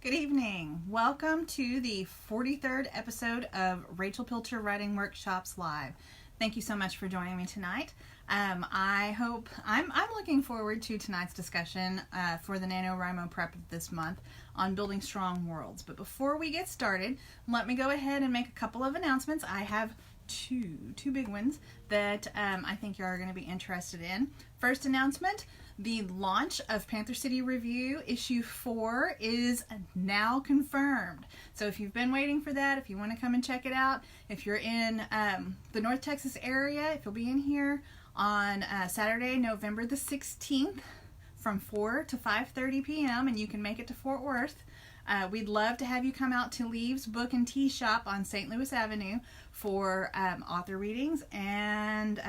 Good evening. Welcome to the 43rd episode of Rachel Pilcher Writing Workshops Live. Thank you so much for joining me tonight. I'm looking forward to tonight's discussion for the NaNo Prep this month on building strong worlds. But before we get started, let me go ahead and make a couple of announcements. I have two big ones that I think you are going to be interested in. First announcement, the launch of Panther City Review issue 4 is now confirmed. So if you've been waiting for that, if you want to come and check it out, if you're in the North Texas area, if you'll be in here on Saturday, November the 16th from 4 to 5:30 p.m. and you can make it to Fort Worth, we'd love to have you come out to Leaves Book and Tea Shop on St. Louis Avenue for author readings and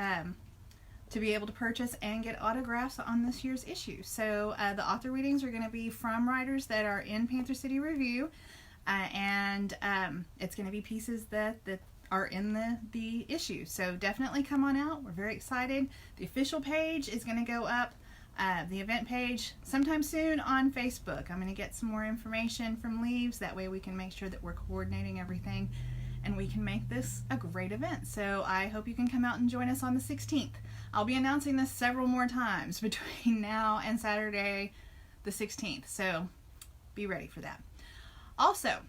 to be able to purchase and get autographs on this year's issue. So the author readings are going to be from writers that are in Panther City Review, and it's going to be pieces that are in the issue. So definitely come on out. We're very excited. The official page is going to go up, the event page, sometime soon on Facebook. I'm going to get some more information from Leaves. That way we can make sure that we're coordinating everything and we can make this a great event. So I hope you can come out and join us on the 16th. I'll be announcing this several more times between now and Saturday the 16th. So be ready for that. Also,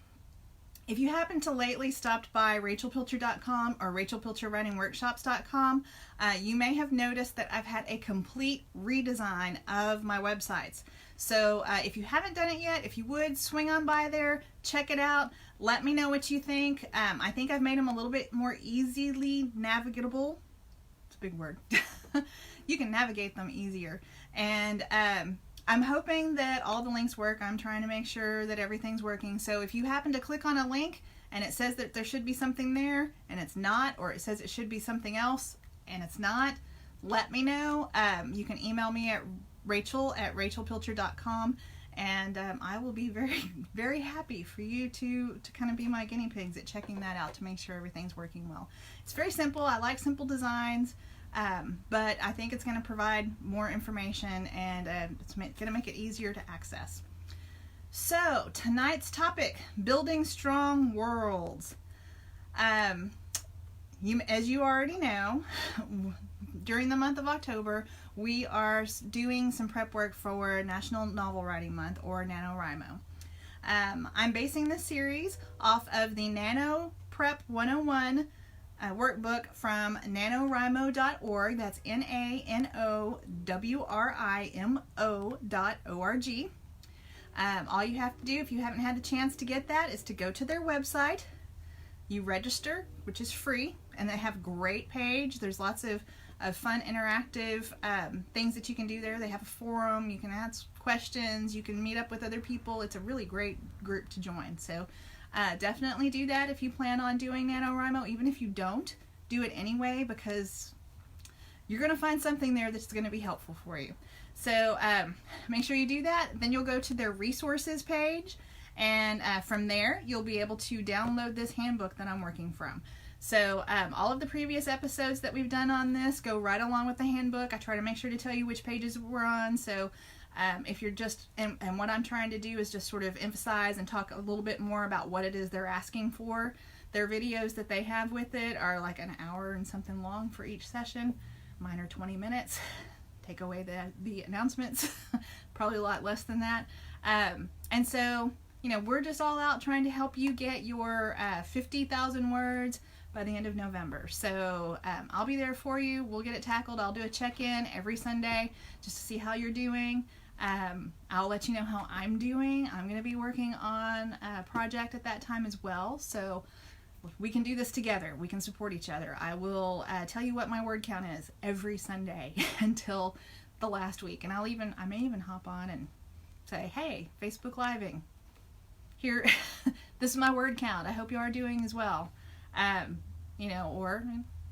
if you happen to lately stopped by rachelpilcher.com or rachelpilcherwritingworkshops.com, you may have noticed that I've had a complete redesign of my websites. So if you haven't done it yet, if you would, swing on by there, check it out, let me know what you think. I think I've made them a little bit more easily navigable. It's a big word. You can navigate them easier. And I'm hoping that all the links work. I'm trying to make sure that everything's working. So if you happen to click on a link and it says that there should be something there and it's not, or it says it should be something else and it's not, let me know. You can email me at rachel@rachelpilcher.com, and I will be very, very happy for you to kind of be my guinea pigs at checking that out to make sure everything's working well. It's very simple. I like simple designs. But I think it's going to provide more information, and it's going to make it easier to access. So tonight's topic, building strong worlds. As you already know, during the month of October, we are doing some prep work for National Novel Writing Month, or NaNoWriMo. I'm basing this series off of the NaNo Prep 101 workbook from nanowrimo.org. That's nanowrimo.org. All you have to do, if you haven't had the chance to get that, is to go to their website. You register, which is free, and they have a great page. There's lots of fun interactive things that you can do there. They have a forum. You can ask questions. You can meet up with other people. It's a really great group to join. So definitely do that if you plan on doing NaNoWriMo. Even if you don't, do it anyway, because you're going to find something there that's going to be helpful for you. So make sure you do that. Then you'll go to their resources page, and from there you'll be able to download this handbook that I'm working from. So all of the previous episodes that we've done on this go right along with the handbook. I try to make sure to tell you which pages we're on. So if you're just, and what I'm trying to do is just sort of emphasize and talk a little bit more about what it is they're asking for. Their videos that they have with it are like an hour and something long for each session. Mine are 20 minutes. Take away the announcements, probably a lot less than that. And so, we're just all out trying to help you get your 50,000 words by the end of November. So I'll be there for you. We'll get it tackled. I'll do a check-in every Sunday just to see how you're doing. I'll let you know how I'm doing. I'm going to be working on a project at that time as well. So we can do this together. We can support each other. I will tell you what my word count is every Sunday until the last week. And I may even hop on and say, hey, Facebook Living, here, this is my word count. I hope you are doing as well. Or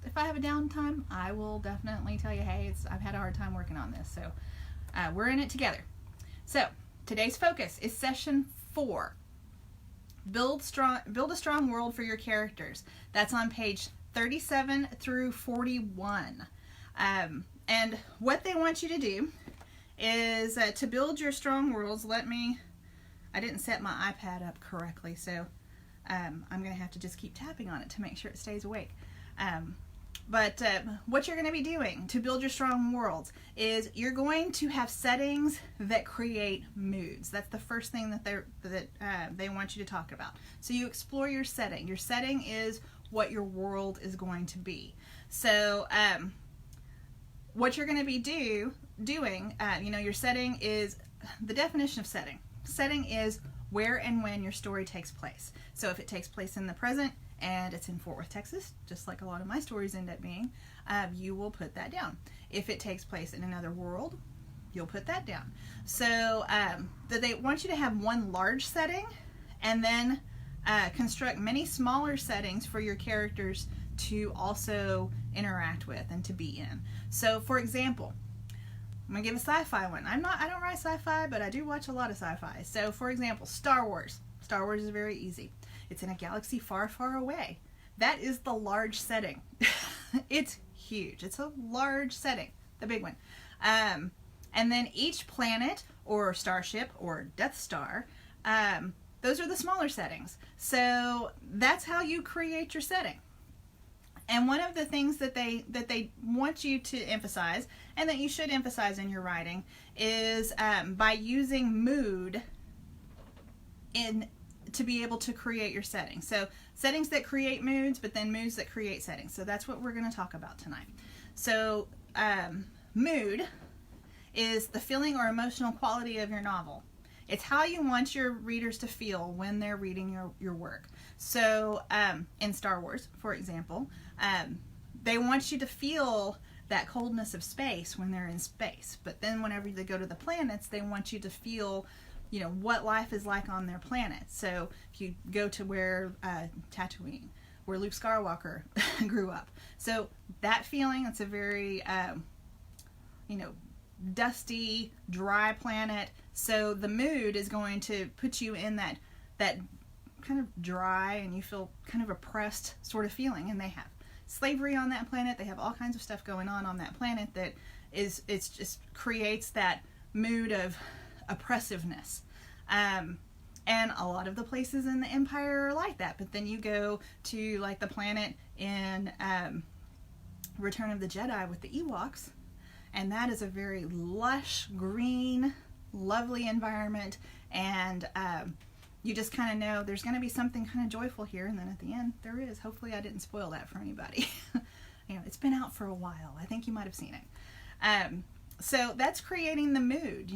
if I have a downtime, I will definitely tell you, hey, I've had a hard time working on this. So we're in it together. So today's focus is session 4. Build a strong world for your characters. That's on page 37 through 41. And what they want you to do is to build your strong worlds. I didn't set my iPad up correctly, so I'm going to have to just keep tapping on it to make sure it stays awake. But what you're going to be doing to build your strong worlds is you're going to have settings that create moods. That's the first thing that they want you to talk about. So you explore your setting. Your setting is what your world is going to be. So what you're going to be doing, your setting is the definition of setting. Setting is where and when your story takes place. So if it takes place in the present and it's in Fort Worth, Texas, just like a lot of my stories end up being, you will put that down. If it takes place in another world, you'll put that down. So that they want you to have one large setting and then construct many smaller settings for your characters to also interact with and to be in. So for example, I'm gonna give a sci-fi one. I don't write sci-fi, but I do watch a lot of sci-fi. So for example, Star Wars. Star Wars is very easy. It's in a galaxy far, far away. That is the large setting. It's huge. It's a large setting, the big one. And then each planet or starship or Death Star, those are the smaller settings. So that's how you create your setting. And one of the things that they want you to emphasize, and that you should emphasize in your writing, is by using mood to be able to create your setting. So settings that create moods, but then moods that create settings. So that's what we're going to talk about tonight. So mood is the feeling or emotional quality of your novel. It's how you want your readers to feel when they're reading your work. So in Star Wars, for example, they want you to feel that coldness of space when they're in space. But then whenever they go to the planets, they want you to feel, what life is like on their planet. So if you go to where Tatooine, where Luke Skywalker grew up. So that feeling, it's a very, dusty, dry planet. So the mood is going to put you in that kind of dry and you feel kind of oppressed sort of feeling. And they have slavery on that planet. They have all kinds of stuff going on that planet that it's just creates that mood of oppressiveness. And a lot of the places in the Empire are like that. But then you go to like the planet in Return of the Jedi with the Ewoks, and that is a very lush, green, lovely environment, and you just kind of know there's going to be something kind of joyful here, and then at the end there is. Hopefully I didn't spoil that for anybody. It's been out for a while. I think you might have seen it. So that's creating the mood,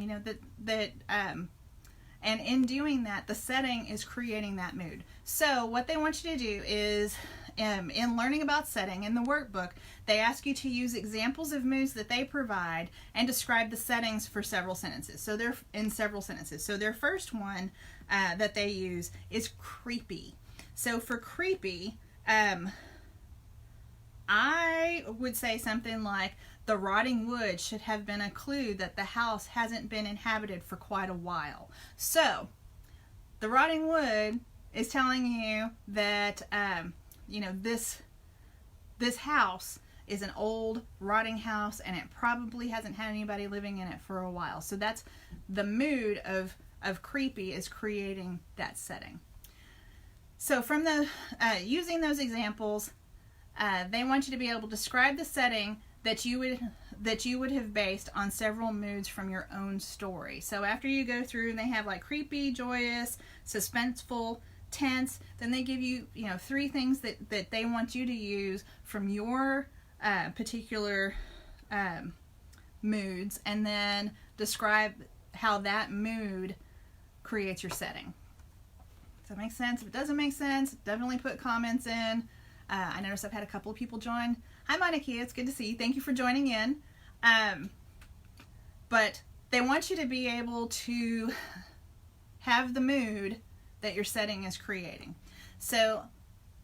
and in doing that, the setting is creating that mood. So what they want you to do is, in learning about setting, in the workbook, they ask you to use examples of moods that they provide and describe the settings for several sentences. So they're in several sentences. So their first one that they use is creepy. So for creepy, I would say something like, the rotting wood should have been a clue that the house hasn't been inhabited for quite a while. So the rotting wood is telling you that this house is an old rotting house and it probably hasn't had anybody living in it for a while. So that's the mood of creepy, is creating that setting. So from the using those examples, they want you to be able to describe the setting that you would have based on several moods from your own story. So after you go through, and they have like creepy, joyous, suspenseful, tense, then they give you, 3 things that they want you to use from your particular moods, and then describe how that mood creates your setting. Does that make sense? If it doesn't make sense, definitely put comments in. I noticed I've had a couple of people join. Hi, Monica. It's good to see you. Thank you for joining in. But they want you to be able to have the mood that your setting is creating. So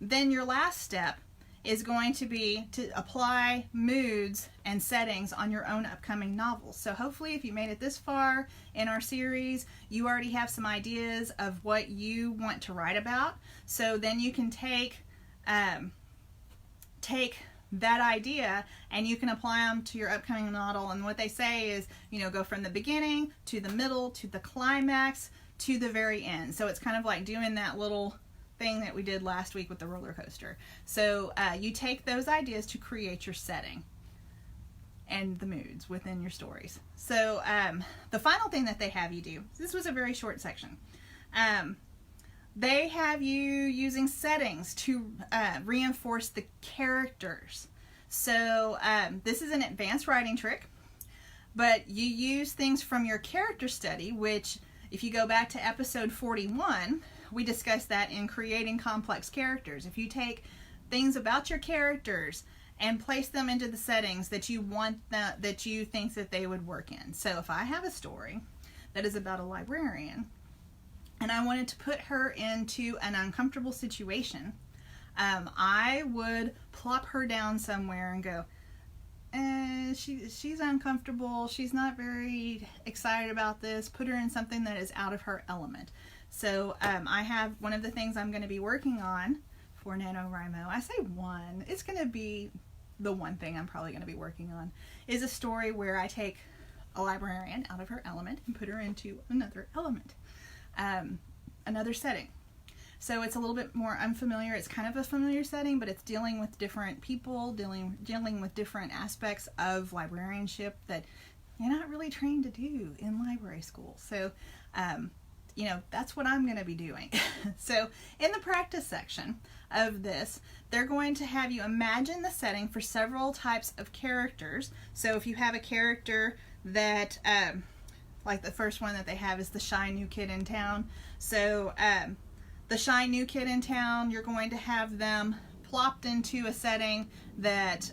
then your last step is going to be to apply moods and settings on your own upcoming novels. So hopefully if you made it this far in our series, you already have some ideas of what you want to write about. So then you can take that idea, and you can apply them to your upcoming model. And what they say is, go from the beginning to the middle to the climax to the very end. So it's kind of like doing that little thing that we did last week with the roller coaster. So you take those ideas to create your setting and the moods within your stories. So the final thing that they have you do, this was a very short section, they have you using settings to reinforce the characters. So this is an advanced writing trick, but you use things from your character study, which if you go back to episode 41, we discussed that in creating complex characters. If you take things about your characters and place them into the settings that you want, that you think that they would work in. So if I have a story that is about a librarian and I wanted to put her into an uncomfortable situation, I would plop her down somewhere and go, she's uncomfortable, she's not very excited about this, put her in something that is out of her element. So I have one of the things I'm going to be working on for NaNoWriMo. I say one, it's going to be the one thing I'm probably going to be working on, is a story where I take a librarian out of her element and put her into another element, another setting. So it's a little bit more unfamiliar. It's kind of a familiar setting, but it's dealing with different people, dealing with different aspects of librarianship that you're not really trained to do in library school. So, that's what I'm going to be doing. So in the practice section of this, they're going to have you imagine the setting for several types of characters. So if you have a character that, like the first one that they have is the shy new kid in town. So the shy new kid in town, you're going to have them plopped into a setting that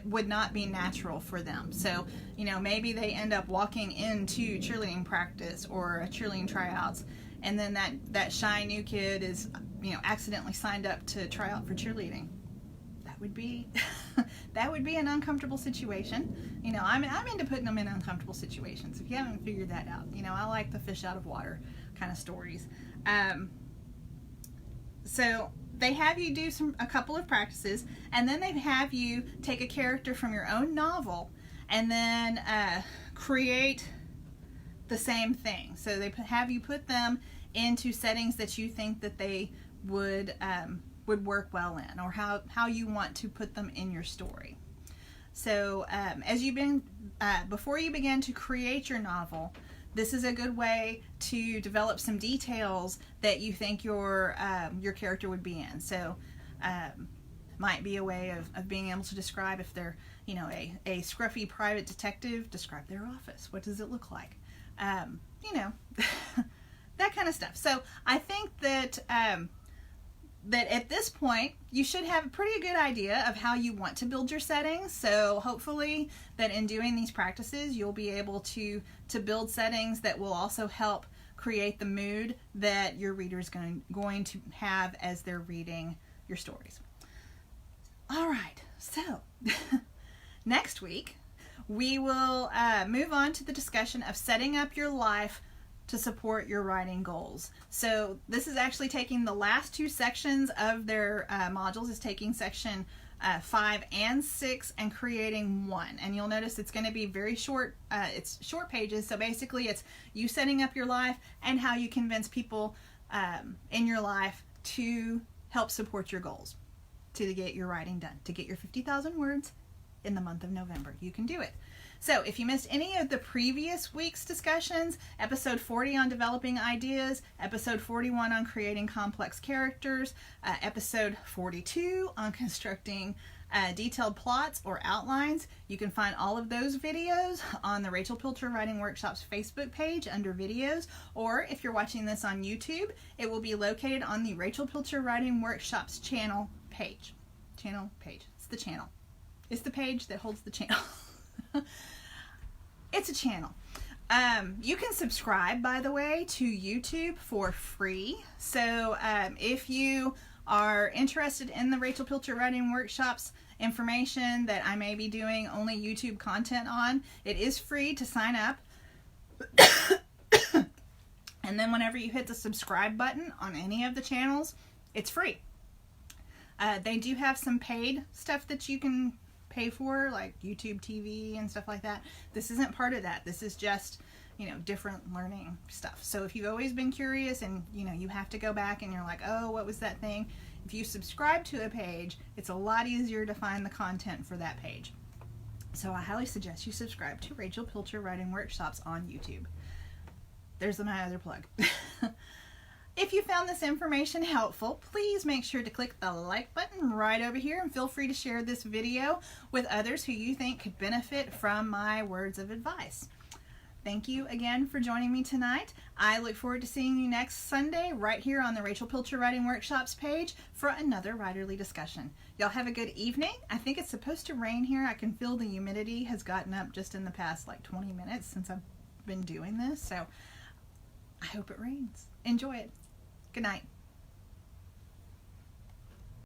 would not be natural for them. So, maybe they end up walking into cheerleading practice or cheerleading tryouts, and then that shy new kid is, accidentally signed up to try out for cheerleading. That would be that would be an uncomfortable situation. I'm into putting them in uncomfortable situations. If you haven't figured that out, I like the fish out of water kind of stories. So they have you do a couple of practices, and then they have you take a character from your own novel and then create the same thing. So they have you put them into settings that you think that they would work well in, or how you want to put them in your story. So before you begin to create your novel, this is a good way to develop some details that you think your character would be in. So might be a way of being able to describe if they're a scruffy private detective, describe their office. What does it look like? That kind of stuff. So I think that that at this point you should have a pretty good idea of how you want to build your settings. So hopefully that in doing these practices you'll be able to build settings that will also help create the mood that your reader's going to have as they're reading your stories. All right, so next week we will move on to the discussion of setting up your life to support your writing goals. So this is actually taking the last two sections of their modules, is taking section 5 and 6 and creating one. And you'll notice it's going to be very short, it's short pages. So basically it's you setting up your life and how you convince people in your life to help support your goals, to get your writing done, to get your 50,000 words in the month of November. You can do it. So if you missed any of the previous week's discussions, episode 40 on developing ideas, episode 41 on creating complex characters, episode 42 on constructing detailed plots or outlines, you can find all of those videos on the Rachel Pilcher Writing Workshops Facebook page under videos, or if you're watching this on YouTube, it will be located on the Rachel Pilcher Writing Workshops channel page. It's the channel. It's the page that holds the channel. It's a channel. You can subscribe, by the way, to YouTube for free. So if you are interested in the Rachel Pilcher Writing Workshops information that I may be doing only YouTube content on, it is free to sign up. And then whenever you hit the subscribe button on any of the channels, it's free. They do have some paid stuff that you can pay for, like YouTube TV and stuff like that. This isn't part of that. This is just, you know, different learning stuff. So if you've always been curious and, you know, you have to go back and you're like, oh, what was that thing? If you subscribe to a page, it's a lot easier to find the content for that page. So I highly suggest you subscribe to Rachel Pilcher Writing Workshops on YouTube. There's my other plug. If you found this information helpful, please make sure to click the like button right over here and feel free to share this video with others who you think could benefit from my words of advice. Thank you again for joining me tonight. I look forward to seeing you next Sunday right here on the Rachel Pilcher Writing Workshops page for another writerly discussion. Y'all have a good evening. I think it's supposed to rain here. I can feel the humidity has gotten up just in the past like 20 minutes since I've been doing this, so I hope it rains. Enjoy it. Good night.